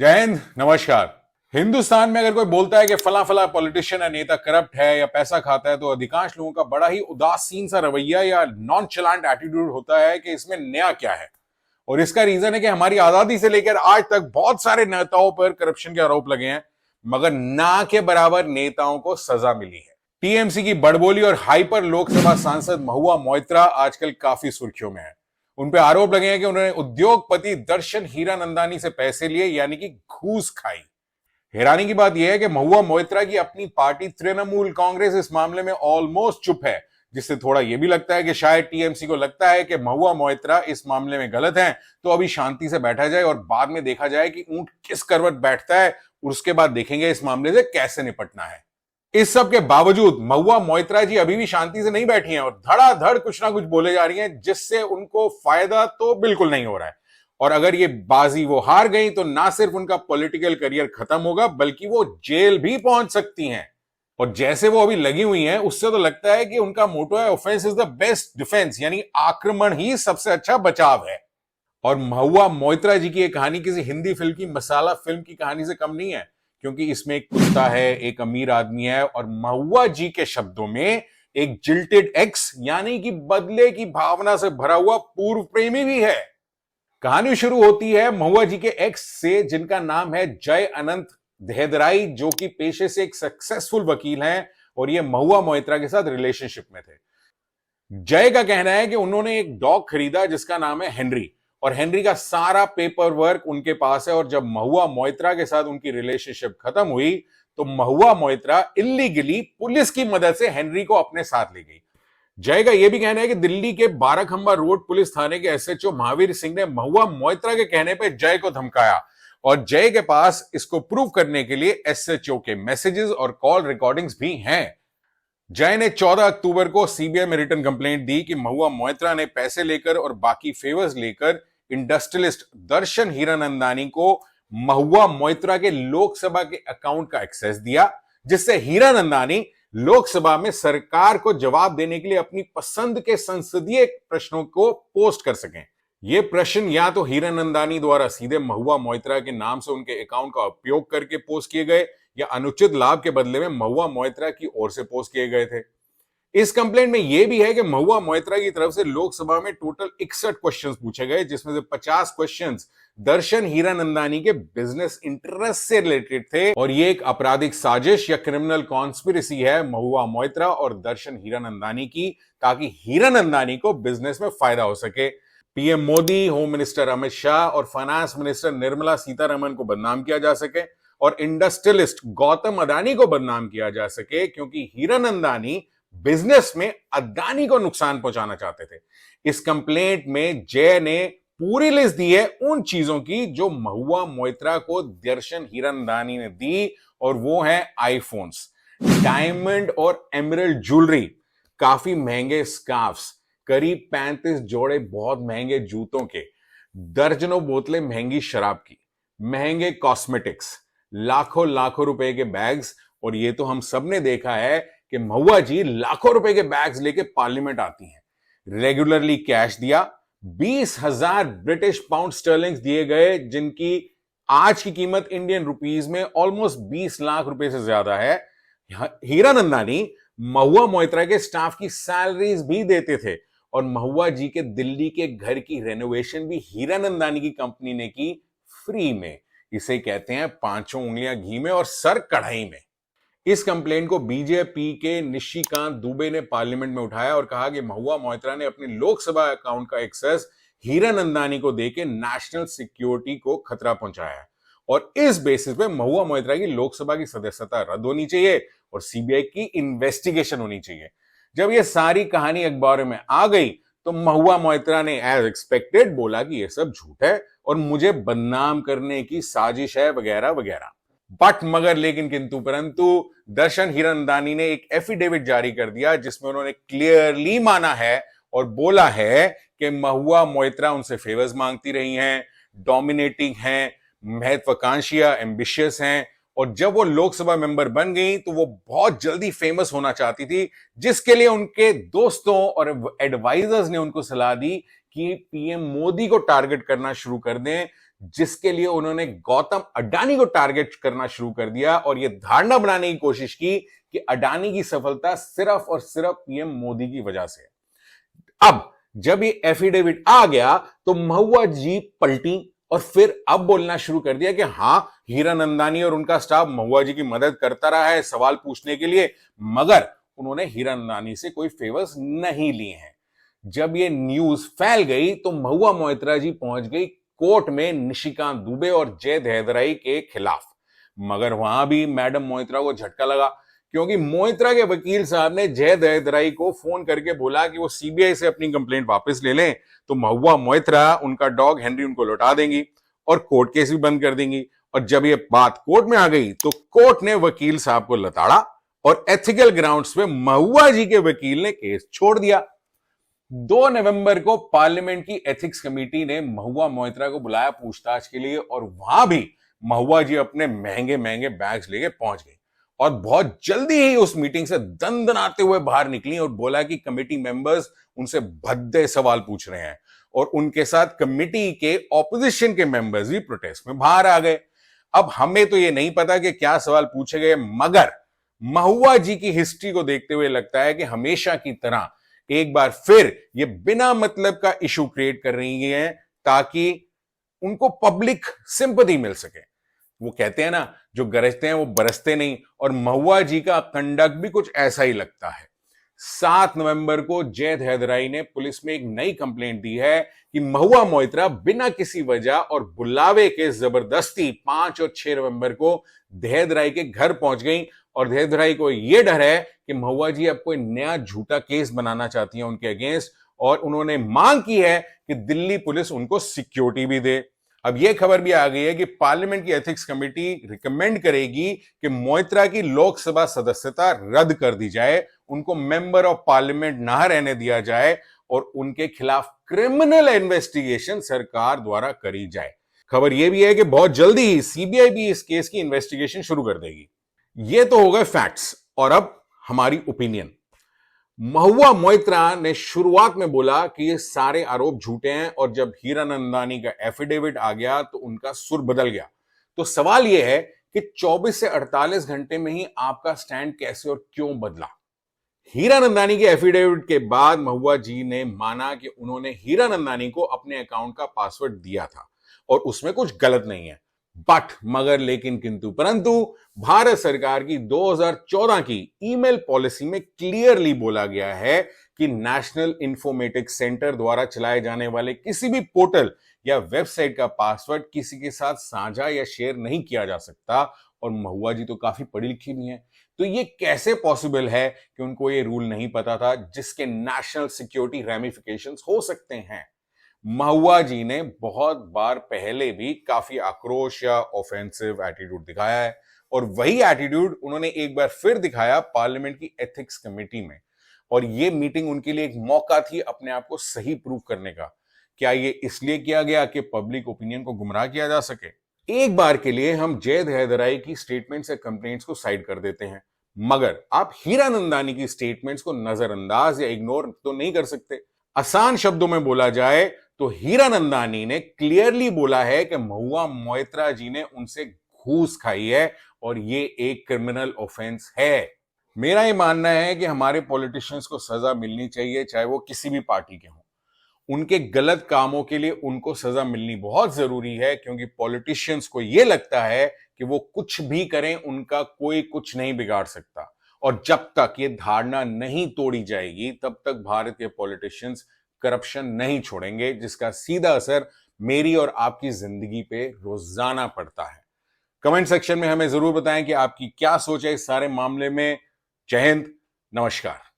जय हिंद, नमस्कार। हिंदुस्तान में अगर कोई बोलता है कि फला फला पॉलिटिशियन या नेता करप्ट है या पैसा खाता है, तो अधिकांश लोगों का बड़ा ही उदासीन सा रवैया या नॉनचलांट एटीट्यूड होता है कि इसमें नया क्या है। और इसका रीजन है कि हमारी आजादी से लेकर आज तक बहुत सारे नेताओं पर करप्शन के आरोप लगे हैं, मगर ना के बराबर नेताओं को सजा मिली है। टीएमसी की बड़बोली और हाइपर लोकसभा सांसद महुआ मोइत्रा आजकल काफी सुर्खियों में है। उन पे आरोप लगे हैं कि उन्होंने उद्योगपति दर्शन हीरानंदानी से पैसे लिए, यानी कि घूस खाई। हैरानी की बात यह है कि महुआ मोइत्रा की अपनी पार्टी तृणमूल कांग्रेस इस मामले में ऑलमोस्ट चुप है, जिससे थोड़ा यह भी लगता है कि शायद टीएमसी को लगता है कि महुआ मोइत्रा इस मामले में गलत हैं, तो अभी शांति से बैठा जाए और बाद में देखा जाए कि ऊंट किस करवट बैठता है, और उसके बाद देखेंगे इस मामले से कैसे निपटना है। इस सब के बावजूद महुआ मोइत्रा जी अभी भी शांति से नहीं बैठी हैं और धड़ाधड़ कुछ ना कुछ बोले जा रही हैं, जिससे उनको फायदा तो बिल्कुल नहीं हो रहा है। और अगर ये बाजी वो हार गई तो ना सिर्फ उनका पॉलिटिकल करियर खत्म होगा, बल्कि वो जेल भी पहुंच सकती हैं। और जैसे वो अभी लगी हुई हैं, उससे तो लगता है कि उनका मोटो है offence is the best defence, यानी आक्रमण ही सबसे अच्छा बचाव है। और महुआ मोइत्रा जी की ये कहानी किसी हिंदी फिल्म की मसाला फिल्म की कहानी से कम नहीं है, क्योंकि इसमें एक कुत्ता है, एक अमीर आदमी है, और महुआ जी के शब्दों में एक जिल्टेड एक्स यानी कि बदले की भावना से भरा हुआ पूर्व प्रेमी भी है। कहानी शुरू होती है महुआ जी के एक्स से, जिनका नाम है जय अनंत देहदराई, जो कि पेशे से एक सक्सेसफुल वकील हैं और ये महुआ मोइत्रा के साथ रिलेशनशिप में थे। जय का कहना है कि उन्होंने एक डॉग खरीदा जिसका नाम है हेनरी, और हेनरी का सारा पेपर वर्क उनके पास है। और जब महुआ मोइत्रा के साथ उनकी रिलेशनशिप खत्म हुई तो महुआ मोइत्रा इल्लीगली पुलिस की मदद से हेनरी को अपने साथ ले गई। जय का यह भी कहना है कि दिल्ली के बाराखंबा रोड पुलिस थाने के एसएचओ महावीर सिंह ने महुआ मोइत्रा के कहने पर जय को धमकाया, और जय के पास इसको प्रूव करने के लिए एसएचओ के मैसेजेस और कॉल रिकॉर्डिंग्स भी हैं। जय ने 14 अक्टूबर को सीबीआई में रिटन कंप्लेंट दी कि महुआ मोइत्रा ने पैसे लेकर और बाकी फेवर्स लेकर इंडस्ट्रियलिस्ट दर्शन हीरानंदानी को महुआ मोइत्रा के लोकसभा के अकाउंट का एक्सेस दिया, जिससे हीरानंदानी लोकसभा में सरकार को जवाब देने के लिए अपनी पसंद के संसदीय प्रश्नों को पोस्ट कर सकें। ये प्रश्न या तो हीरानंदानी द्वारा सीधे महुआ मोइत्रा के नाम से उनके अकाउंट का उपयोग करके पोस्ट किए गए, या अनुचित लाभ के बदले में महुआ मोइत्रा की ओर से पोस्ट किए गए थे। इस कंप्लेंट में यह भी है कि महुआ मोइत्रा की तरफ से लोकसभा में टोटल 61 क्वेश्चंस पूछे गए, जिसमें से 50 क्वेश्चंस दर्शन हीरानंदानी के बिजनेस इंटरेस्ट से रिलेटेड थे, और ये एक आपराधिक साजिश या क्रिमिनल कॉन्स्पिरेसी है महुआ मोइत्रा और दर्शन हीरानंदानी की, ताकि हीरानंदानी को बिजनेस में फायदा हो सके। PM Modi, home minister Amit Shah और फाइनेंस मिनिस्टर निर्मला सीतारमण को बदनाम किया जा सके, और इंडस्ट्रियलिस्ट गौतम अडानी को बदनाम किया जा सके, क्योंकि हीरानंदानी बिजनेस में अदानी को नुकसान पहुंचाना चाहते थे। इस कंप्लेंट में जय ने पूरी लिस्ट दी है उन चीजों की जो महुआ मोइत्रा को दर्शन हीरानंदानी ने दी, और वो है आईफोन्स, डायमंड और एमरल्ड ज्वेलरी, काफी महंगे स्कार्फ्स, करीब 35 जोड़े बहुत महंगे जूतों के, दर्जनों बोतलें महंगी शराब की, महंगे कॉस्मेटिक्स, लाखों लाखों रुपए के बैग्स। और ये तो हम सबने देखा है कि महुआ जी लाखों रुपए के बैग्स लेके पार्लियामेंट आती हैं। रेगुलरली कैश दिया, 20,000 ब्रिटिश पाउंड स्टर्लिंग्स दिए गए, जिनकी आज की कीमत इंडियन रुपीस में ऑलमोस्ट 20 लाख रुपए से ज्यादा है। हीरानंदानी महुआ मोइत्रा के स्टाफ की सैलरीज भी देते थे, और महुआ जी के दिल्ली के घर की रेनोवेशन भी हीरानंदानी की कंपनी ने की फ्री में। इसे कहते हैं पांचों उंगलियां घी में और सर कढ़ाई में। इस कंप्लेंट को बीजेपी के निशिकांत दुबे ने पार्लियामेंट में उठाया और कहा कि महुआ मोइत्रा ने अपने लोकसभा अकाउंट का एक्सेस हीरानंदानी को देकर नेशनल सिक्योरिटी को खतरा पहुंचाया है, और इस बेसिस पे महुआ मोइत्रा की लोकसभा की सदस्यता रद्द होनी चाहिए और सीबीआई की इन्वेस्टिगेशन होनी चाहिए। जब ये सारी कहानी अखबारों में आ गई तो महुआ मोइत्रा ने एज एक्सपेक्टेड बोला कि ये सब झूठ है और मुझे बदनाम करने की साजिश है, वगैरह वगैरह। बट मगर लेकिन किंतु परंतु दर्शन हीरानंदानी ने एक एफिडेविट जारी कर दिया, जिसमें उन्होंने क्लियरली माना है और बोला है कि महुआ मोइत्रा उनसे फेवर्स मांगती रही हैं, डोमिनेटिंग हैं, महत्वाकांक्षी एम्बिशियस हैं, और जब वो लोकसभा मेंबर बन गई तो वो बहुत जल्दी फेमस होना चाहती थी, जिसके लिए उनके दोस्तों और एडवाइजर्स ने उनको सलाह दी कि पीएम मोदी को टारगेट करना शुरू कर दें, जिसके लिए उन्होंने गौतम अडानी को टारगेट करना शुरू कर दिया और यह धारणा बनाने की कोशिश की कि अडानी की सफलता सिर्फ और सिर्फ पीएम मोदी की वजह से। अब जब ये एफिडेविट आ गया तो महुआ जी पलटी और फिर अब बोलना शुरू कर दिया कि हां, हीरानंदानी और उनका स्टाफ महुआ जी की मदद करता रहा है सवाल पूछने के लिए, मगर उन्होंने हीरानंदानी से कोई फेवर्स नहीं लिए हैं। जब ये न्यूज फैल गई तो महुआ मोइत्रा जी पहुंच गई कोर्ट में निशिकांत दुबे और जय दहदराई के खिलाफ, मगर वहां भी मैडम मोइत्रा को झटका लगा क्योंकि मोइत्रा के वकील साहब ने जय दहदराई को फोन करके बोला कि वो सीबीआई से अपनी कंप्लेंट वापस ले लें तो महुआ मोइत्रा, उनका डॉग हेनरी उनको लौटा देंगी और कोर्ट केस भी बंद कर देंगी। और जब ये बात कोर्ट में आ गई तो कोर्ट ने वकील साहब को लताड़ा और एथिकल ग्राउंड्स पे महुआ जी के वकील ने केस छोड़ दिया। 2 नवंबर को पार्लियामेंट की एथिक्स कमेटी ने महुआ मोइत्रा को बुलाया पूछताछ के लिए और वहां भी महुआ जी अपने महंगे महंगे बैग्स लेके पहुंच गई और बहुत जल्दी ही उस मीटिंग से दंदनाते हुए बाहर निकली और बोला कि कमेटी मेंबर्स उनसे भद्दे सवाल पूछ रहे हैं और उनके साथ कमेटी के ऑपोजिशन के मेंबर्स भी प्रोटेस्ट में बाहर आ गए। अब हमें तो ये नहीं पता कि क्या सवाल पूछे गए, मगर महुआ जी की हिस्ट्री को देखते हुए लगता है कि हमेशा की तरह एक बार फिर ये बिना मतलब का इशू क्रिएट कर रही हैं ताकि उनको पब्लिक सिंपैथी मिल सके। वो कहते हैं ना, जो गरजते हैं वो बरसते नहीं, और महुआ जी का कंडक्ट भी कुछ ऐसा ही लगता है। 7 नवंबर को जय दहदराई ने पुलिस में एक नई कंप्लेंट दी है कि महुआ मोइत्रा बिना किसी वजह और बुलावे के जबरदस्ती 5 और 6 नवंबर को दहदराई के घर पहुंच गई और दहदराई को यह डर है कि महुआ जी अब कोई नया झूठा केस बनाना चाहती है उनके अगेंस्ट और उन्होंने मांग की है कि दिल्ली पुलिस उनको सिक्योरिटी भी दे। अब यह खबर भी आ गई है कि पार्लियामेंट की एथिक्स कमेटी रिकमेंड करेगी कि मोइत्रा की लोकसभा सदस्यता रद्द कर दी जाए, उनको मेंबर ऑफ पार्लियामेंट ना रहने दिया जाए और उनके खिलाफ क्रिमिनल इन्वेस्टिगेशन सरकार द्वारा करी जाए। खबर यह भी है कि बहुत जल्दी ही सीबीआई भी इस केस की इन्वेस्टिगेशन शुरू कर देगी। ये तो हो गए फैक्ट्स और अब हमारी ओपिनियन। महुआ मोइत्रा ने शुरुआत में बोला कि ये सारे आरोप झूठे हैं और जब हीरानंदानी का एफिडेविट आ गया तो उनका सुर बदल गया। तो सवाल यह है कि 24 से 48 घंटे में ही आपका स्टैंड कैसे और क्यों बदला? हीरानंदानी के एफिडेविट के बाद महुआ जी ने माना कि उन्होंने हीरानंदानी को अपने अकाउंट का पासवर्ड दिया था और उसमें कुछ गलत नहीं है, बट मगर लेकिन किंतु परंतु भारत सरकार की 2014 की ईमेल पॉलिसी में क्लियरली बोला गया है कि नेशनल इंफॉर्मेटिक्स सेंटर द्वारा चलाए जाने वाले किसी भी पोर्टल या वेबसाइट का पासवर्ड किसी के साथ साझा या शेयर नहीं किया जा सकता। और महुआ जी तो काफी पढ़ी लिखी भी हैं, तो ये कैसे पॉसिबल है कि उनको ये रूल नहीं पता था जिसके नेशनल सिक्योरिटी रेमिफिकेशंस हो सकते हैं? महुआ जी ने बहुत बार पहले भी काफी आक्रोश या ऑफेंसिव एटीट्यूड दिखाया है और वही एटीट्यूड उन्होंने एक बार फिर दिखाया पार्लियामेंट की एथिक्स कमेटी में, और ये मीटिंग उनके लिए एक मौका थी अपने आप को सही प्रूव करने का। क्या ये इसलिए किया गया कि पब्लिक ओपिनियन को गुमराह किया जा सके? एक बार के लिए हम जय दहदराई की स्टेटमेंट्स या कंप्लेंट्स को साइड कर देते हैं, मगर आप हीरानंदानी की स्टेटमेंट्स को नजरअंदाज या इग्नोर तो नहीं कर सकते। आसान शब्दों में बोला जाए तो हीरानंदानी ने क्लियरली बोला है कि महुआ मोइत्रा जी ने उनसे घूस खाई है और ये एक क्रिमिनल ऑफेंस है। मेरा ये मानना है कि हमारे पॉलिटिशियंस को सजा मिलनी चाहिए, चाहे वो किसी भी पार्टी के हों। उनके गलत कामों के लिए उनको सजा मिलनी बहुत जरूरी है, क्योंकि पॉलिटिशियंस को यह लगता है कि वो कुछ भी करें उनका कोई कुछ नहीं बिगाड़ सकता, और जब तक ये धारणा नहीं तोड़ी जाएगी तब तक भारत के पॉलिटिशियंस करप्शन नहीं छोड़ेंगे, जिसका सीधा असर मेरी और आपकी जिंदगी पे रोजाना पड़ता है। कमेंट सेक्शन में हमें जरूर बताएं कि आपकी क्या सोच है इस सारे मामले में। जय हिंद, नमस्कार।